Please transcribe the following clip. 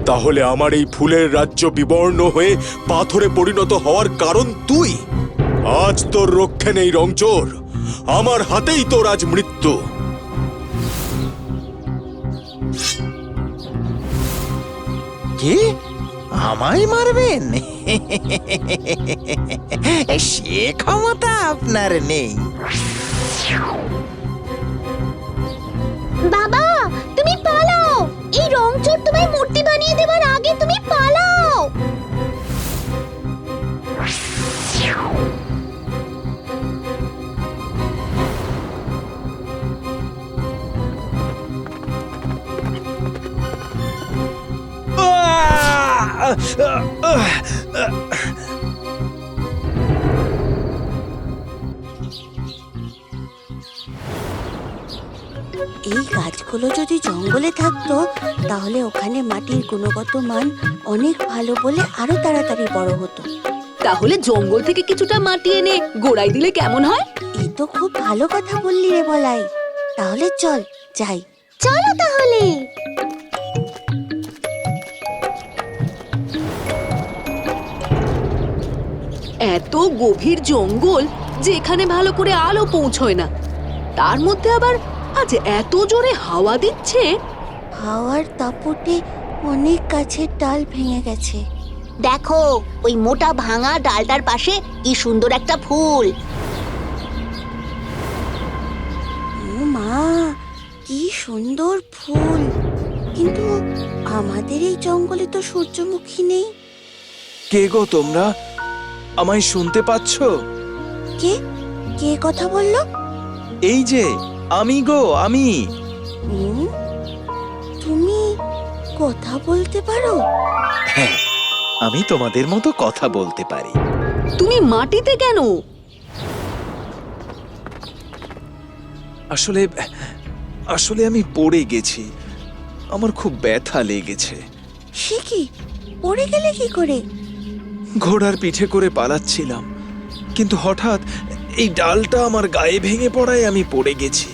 তাহলে আমার এই ফুলের রাজ্য বিবর্ণ হয়ে পাথরে পরিণত হওয়ার কারণ তুই। আজ তোর রক্ষে নেই রংচোর, আমার হাতেই তোর আজ মৃত্যু। কি আমায় মারবেন? সে ক্ষমতা আপনার নেই। বাবা, তুমি পালাও! এই রংচোর তোমায় মূর্তি বানিয়ে দেবার আগে তুমি পালাও! এই গাছগুলো যদি জঙ্গলে থাকতো তাহলে ওখানে মাটির গুণগত মান অনেক ভালো বলে আরো তাড়াতাড়ি বড় হতো। তাহলে জঙ্গল থেকে কিছুটা মাটি এনে গোড়ায় দিলে কেমন হয়? এই তো খুব ভালো কথা বললি রে বলাই। তাহলে চল যাই। চলো তাহলে। এত গভীর জঙ্গল যেখানে ভালো করে আলো পৌঁছয় না, তার মধ্যে আবার আজ এত জোরে হাওয়া দিচ্ছে। হাওয়ার দাপটে অনেক গাছের ডাল ভেঙে গেছে। দেখো, ওই মোটা ভাঙা ডালটার পাশে কি সুন্দর একটা ফুল। ও মা, কি সুন্দর ফুল! কিন্তু আমাদের এই জঙ্গলে তো সূর্যমুখী নেই। কে গো তোমরা? আমায় শুনতে পাচ্ছ? কে কে কথা বললো? এই যে আমি গো, আমি। তুমি কথা বলতে পারো? হ্যাঁ, আমি তোমাদের মতো কথা বলতে পারি। তুমি মাটিতে কেন? আসলে আসলে আমি পড়ে গেছি, আমার খুব ব্যথা লেগেছে। সে কি, পড়ে গেলে কি করে? ঘোড়ার পিঠে করে পালাচ্ছিলাম, কিন্তু হঠাৎ এই ডালটা আমার গায়ে ভেঙে পড়ায় আমি পড়ে গেছি।